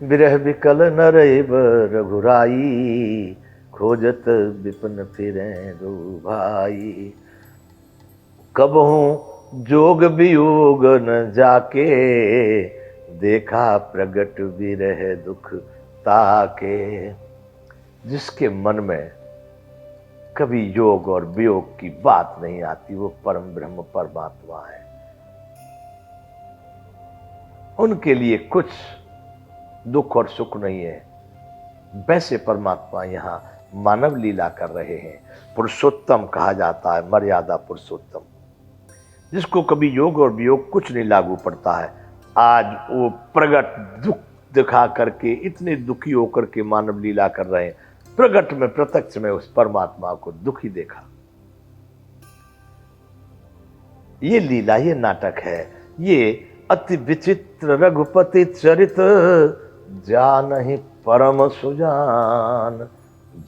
बिरह बिकल नरैब रघुराई, खोजत विपिन फिरे दो भाई। कबहू जोग वियोग न जाके, देखा प्रगट विरह दुख ताके। जिसके मन में कभी योग और वियोग की बात नहीं आती, वो परम ब्रह्म परमात्मा है। उनके लिए कुछ दुख और सुख नहीं है। वैसे परमात्मा यहां मानव लीला कर रहे हैं। पुरुषोत्तम कहा जाता है, मर्यादा पुरुषोत्तम, जिसको कभी योग और वियोग कुछ नहीं लागू पड़ता है। आज वो प्रगट दुख दिखा करके इतने दुखी होकर के मानव लीला कर रहे हैं। प्रगट में प्रत्यक्ष में उस परमात्मा को दुखी देखा। ये लीला, ये नाटक है। ये अति विचित्र रघुपति चरित, जानहि परम सुजान।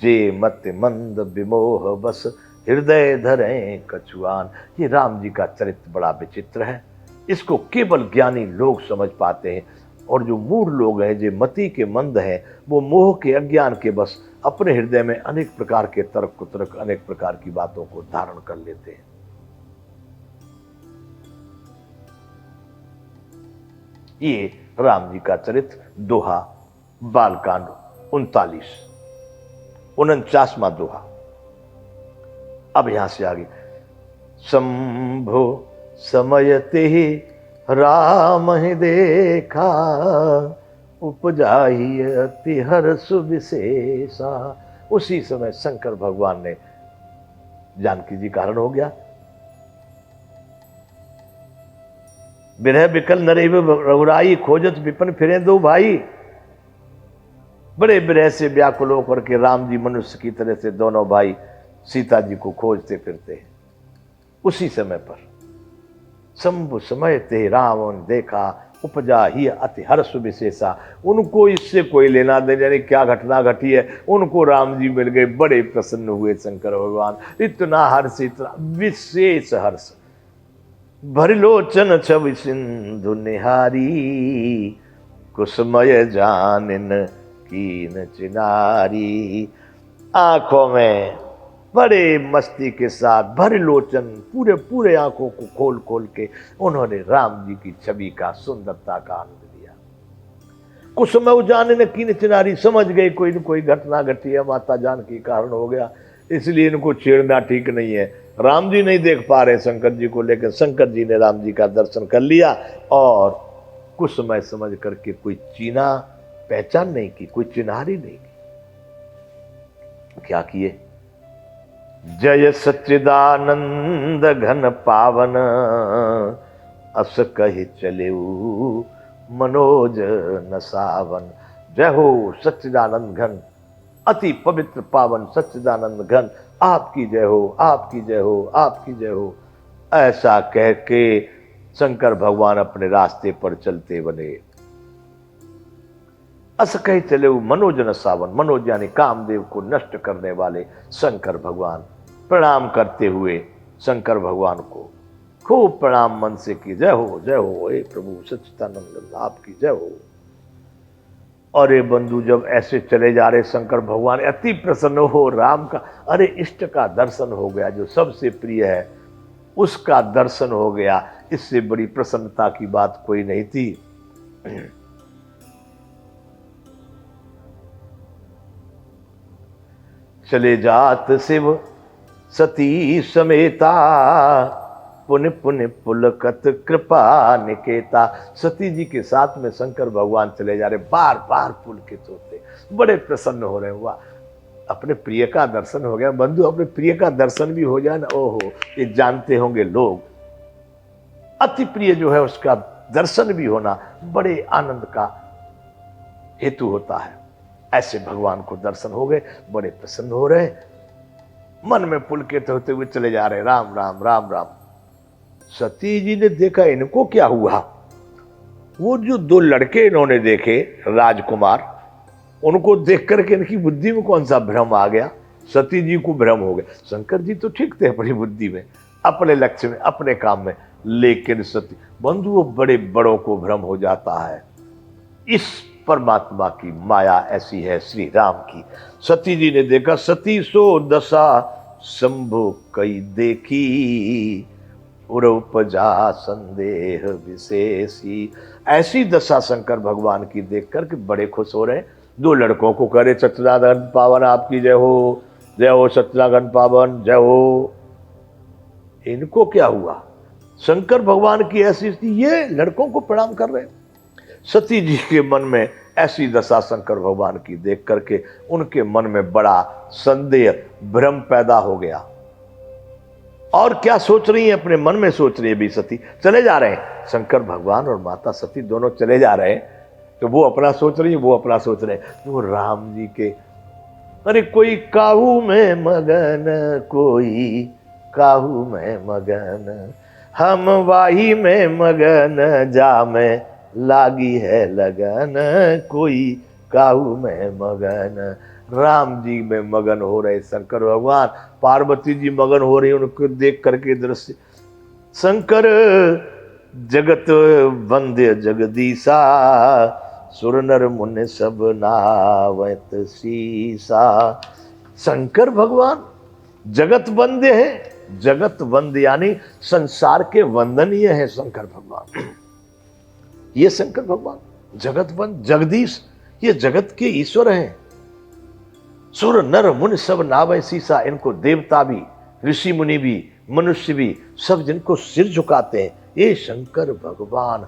जे मत मंद विमोह बस, हृदय धरे कछुआन। ये राम जी का चरित्र बड़ा विचित्र है। इसको केवल ज्ञानी लोग समझ पाते हैं, और जो मूढ़ लोग हैं, जो मति के मंद हैं, वो मोह के अज्ञान के बस अपने हृदय में अनेक प्रकार के तर्क कुतर्क, अनेक प्रकार की बातों को धारण कर लेते हैं। ये राम जी का चरित्र दोहा, बालकांड 49वां दोहा। अब यहां से आगे, शंभो समयते ही राम ही देखा, उपजाही अति हर्ष विशेषा। उसी समय शंकर भगवान ने, जानकी जी का हरण हो गया। बिरह बिकल नरैब रघुराई, खोजत विपिन फिरे दो भाई। बड़े बिरह से व्याकुल होकर के राम जी मनुष्य की तरह से दोनों भाई सीता जी को खोजते फिरते हैं। उसी समय पर शंभु समय ते रावण देखा, उपजा ही अति हर्ष विशेषा। उनको इससे कोई लेना देना नहीं, क्या घटना घटी है। उनको राम जी मिल गए, बड़े प्रसन्न हुए शंकर भगवान। इतना हर्ष, इतना विशेष हर्ष। भरिलोचन छवि सिंधु निहारी, कुसुमय जानिन कीन चिनारी। आंखों में बड़े मस्ती के साथ भरिलोचन, पूरे पूरे आंखों को खोल खोल के उन्होंने राम जी की छवि का, सुंदरता का आनंद लिया। कुसुमय जानिन कीन चिनारी, समझ गए कोई न कोई घटना घटी है, माता जानकी का हरण हो गया, इसलिए इनको छेड़ना ठीक नहीं है। राम जी नहीं देख पा रहे शंकर जी को, लेकर शंकर जी ने राम जी का दर्शन कर लिया और कुछ समय समझ करके कोई चीना पहचान नहीं की, कोई चिन्हारी नहीं की। क्या किए? जय सच्चिदानंद घन पावन, अस कहि चले मनोज न सावन। जय हो सच्चिदानंद घन, अति पवित्र पावन सच्चिदानंद घन, आपकी जय हो, आपकी जय हो, आपकी जय हो। ऐसा कह के शंकर भगवान अपने रास्ते पर चलते बने। अस कहे चले मनोज न सावन, मनोज यानी कामदेव को नष्ट करने वाले शंकर भगवान। प्रणाम करते हुए शंकर भगवान को खूब प्रणाम मन से की, जय हो हे प्रभु सच्चिदानंद, आपकी जय हो। अरे बंधु, जब ऐसे चले जा रहे शंकर भगवान अति प्रसन्न हो राम का, अरे इष्ट का दर्शन हो गया, जो सबसे प्रिय है उसका दर्शन हो गया। इससे बड़ी प्रसन्नता की बात कोई नहीं थी। चले जात शिव सती समेता, पुण्य पुण्य पुलकत कृपा निकेता। सती जी के साथ में शंकर भगवान चले जा रहे, बार बार पुलकित होते, बड़े प्रसन्न हो रहे। हुआ अपने प्रिय का दर्शन हो गया। बंधु, अपने प्रिय का दर्शन भी हो जाए ना, ओहो, ये जानते होंगे लोग, अति प्रिय जो है उसका दर्शन भी होना बड़े आनंद का हेतु होता है। ऐसे भगवान को दर्शन हो गए, बड़े प्रसन्न हो रहे, मन में पुलकित होते हुए चले जा रहे, राम राम राम राम। सती जी ने देखा इनको क्या हुआ। वो जो दो लड़के इन्होंने देखे राजकुमार, उनको देख करके इनकी बुद्धि में कौन सा भ्रम आ गया। सती जी को भ्रम हो गया। शंकर जी तो ठीक थे अपनी बुद्धि में, अपने लक्ष्य में, अपने काम में, लेकिन सती, बंधु, वो बड़े बड़ों को भ्रम हो जाता है। इस परमात्मा की माया ऐसी है श्री राम की। सती जी ने देखा, सती सो दशा शंभु कई देखी, उर उपजा संदेह विशेषी। ऐसी दशा शंकर भगवान की देख करके बड़े खुश हो रहे हैं। दो लड़कों को करे सत्यनारायण पावन आपकी जय हो, जय हो सत्यनारायण पावन जय हो। इनको क्या हुआ? शंकर भगवान की ऐसी स्थिति, ये लड़कों को प्रणाम कर रहे हैं। सती जी के मन में ऐसी दशा शंकर भगवान की देख करके उनके मन में बड़ा संदेह भ्रम पैदा हो गया। और क्या सोच रही है? अपने मन में सोच रही है भी सती। चले जा रहे हैं शंकर भगवान और माता सती दोनों चले जा रहे हैं, तो वो अपना सोच रही है, वो अपना सोच रहे हैं। वो राम जी के, अरे कोई काहू में मगन, कोई काहू में मगन, हम वाही में मगन, जा में लागी है लगन, कोई काहू में मगन। राम जी में मगन हो रहे शंकर भगवान, पार्वती जी मगन हो रही, उनको देख करके दृश्य। शंकर जगत वंद्य जगदीशा, सुर नर मुनि सब नावत सीसा। शंकर भगवान जगत वंद्य है, जगत वंद्य यानी संसार के वंदनीय है शंकर भगवान। ये शंकर भगवान जगत वंद जगदीश, ये जगत के ईश्वर हैं। सुर नर मुनि सब नावे सीसा, इनको देवता भी, ऋषि मुनि भी, मनुष्य भी सब जिनको सिर झुकाते हैं, ये शंकर भगवान।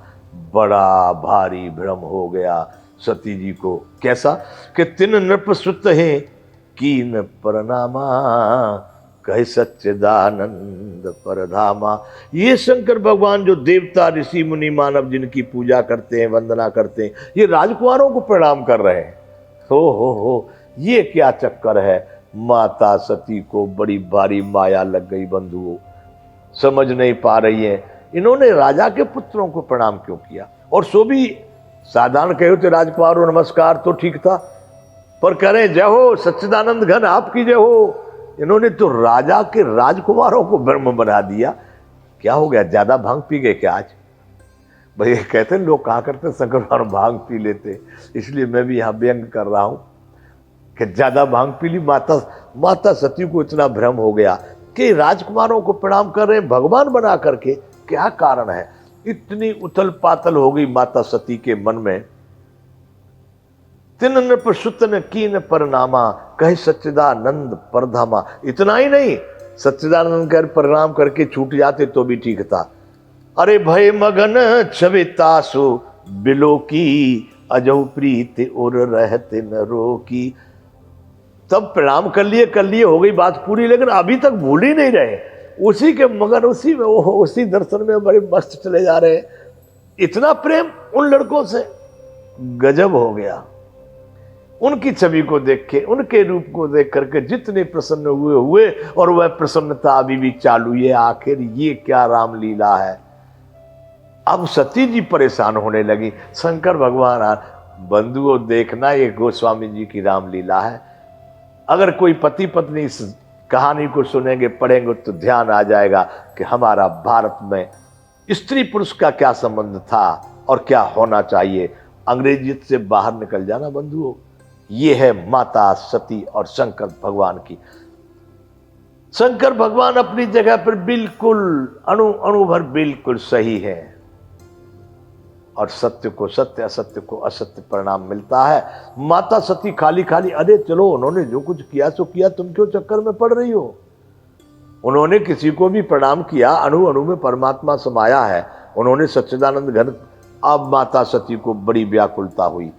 बड़ा भारी भ्रम हो गया सती जी को। कैसा कि तिन नृप सुत हैं कीन परनामा, कहे सच्चिदानंद परधामा। ये शंकर भगवान जो देवता ऋषि मुनि मानव जिनकी पूजा करते हैं, वंदना करते हैं, ये राजकुमारों को प्रणाम कर रहे हैं। हो ये क्या चक्कर है? माता सती को बड़ी भारी माया लग गई बंधुओं, समझ नहीं पा रही है इन्होंने राजा के पुत्रों को प्रणाम क्यों किया। और सो भी साधारण कहे थे राजकुमारों नमस्कार तो ठीक था, पर करें जय हो सच्चिदानंद घन आपकी जय हो। इन्होंने तो राजा के राजकुमारों को ब्रह्म बना दिया। क्या हो गया? ज्यादा भांग पी गए क्या आज? भाई कहते हैं लोग कहा करते शंकर भगवान भांग पी लेते, इसलिए मैं भी यहां व्यंग कर रहा हूं कि ज्यादा भांग पी ली। माता सती को इतना भ्रम हो गया कि राजकुमारों को प्रणाम कर रहे हैं भगवान बना करके। क्या कारण है? इतनी उथल पातल हो गई माता सती के मन में। तिन नृप सुत न कीन परनामा, कहे सच्चिदानंद परधामा। इतना ही नहीं, सच्चिदानंद कर प्रणाम करके छूट जाते तो भी ठीक था। अरे भय मगन छवितासु बिलो की, अजहु प्रीत और रहते न रोकी। तब प्रणाम कर लिए हो गई बात पूरी, लेकिन अभी तक भूल ही नहीं रहे। उसी के मगन, उसी में उसी दर्शन में बड़े मस्त चले जा रहे हैं। इतना प्रेम उन लड़कों से, गजब हो गया। उनकी छवि को देख के, उनके रूप को देख करके जितने प्रसन्न हुए और वह प्रसन्नता अभी भी चालू है। आखिर ये क्या रामलीला है? अब सती जी परेशान होने लगी। शंकर भगवान, बंधुओं देखना ये गोस्वामी जी की रामलीला है। अगर कोई पति पत्नी इस कहानी को सुनेंगे, पढ़ेंगे तो ध्यान आ जाएगा कि हमारा भारत में स्त्री पुरुष का क्या संबंध था और क्या होना चाहिए। अंग्रेजियत से बाहर निकल जाना बंधुओं। ये है माता सती और शंकर भगवान की। शंकर भगवान अपनी जगह पर बिल्कुल अणु भर बिल्कुल सही है, और सत्य को सत्य, असत्य को असत्य परिणाम मिलता है। माता सती खाली खाली, अरे चलो उन्होंने जो कुछ किया सो किया, तुम क्यों चक्कर में पड़ रही हो? उन्होंने किसी को भी प्रणाम किया, अणु अणु में परमात्मा समाया है। उन्होंने सच्चिदानंद घन। अब माता सती को बड़ी व्याकुलता हुई।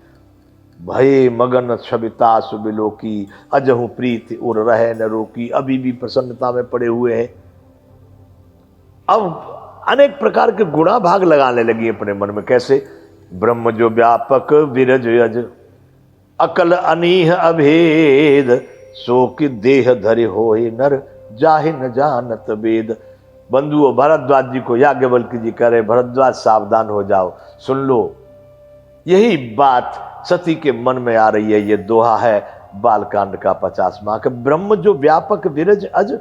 भय मगन छविता सुबिलो की, अजहु प्रीत उर रहे न रोकी। अभी भी प्रसन्नता में पड़े हुए हैं। अब अनेक प्रकार के गुणा भाग लगाने लगी अपने मन में। कैसे? ब्रह्म जो व्यापक विरज अज, अकल अनीह अभेद, सो कि देह धरे होए नर, जाहि न जानत वेद। बंधुओं, भरद्वाज जी को याज्ञवल्क्य जी कह रहे, भरद्वाज सावधान हो जाओ, सुन लो। यही बात सती के मन में आ रही है। ये दोहा है बालकांड का 50वां कि ब्रह्म जो व्यापक विरज अज,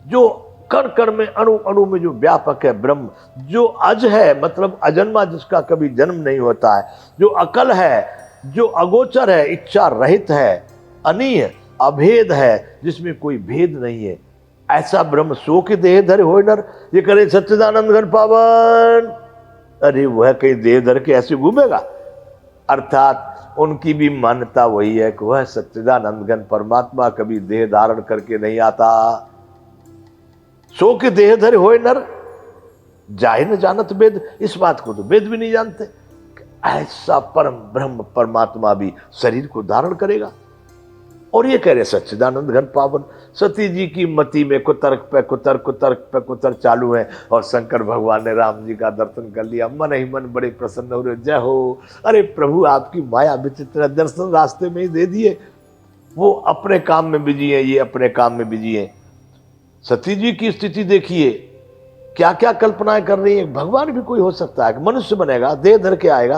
जो कण कण में अणु अणु में जो व्यापक है ब्रह्म, जो अज है मतलब अजन्मा, जिसका कभी जन्म नहीं होता है, जो अकल है, जो अगोचर है, इच्छा रहित है, अनीय, अभेद है, जिसमें कोई भेद नहीं है, ऐसा ब्रह्म सो के देह धरे हो नर, ये करे सच्चिदानंद घन पावन। अरे वह कहीं देह धर के ऐसे घूमेगा? अर्थात उनकी भी मान्यता वही है कि वह सच्चिदानंद घन परमात्मा कभी देह धारण करके नहीं आता। सो के देह धरे होए नर, जाहे न जानत वेद, इस बात को तो वेद भी नहीं जानते। ऐसा परम ब्रह्म परमात्मा भी शरीर को धारण करेगा। और ये कह रहे सच्चिदानंद घन पावन। सती जी की मति में कुतर्क पे कुतर्क, कुतर्क पे कुतर्क चालू है, और शंकर भगवान ने राम जी का दर्शन कर लिया, मन ही मन बड़े प्रसन्न हो रहे, जय हो। अरे प्रभु आपकी माया विचित्र, दर्शन रास्ते में ही दे दिए। वो अपने काम में बिजी है, ये अपने काम में बिजी है। सती जी की स्थिति देखिए, क्या क्या कल्पनाएं कर रही है। भगवान भी कोई हो सकता है, मनुष्य बनेगा, देह धर के आएगा,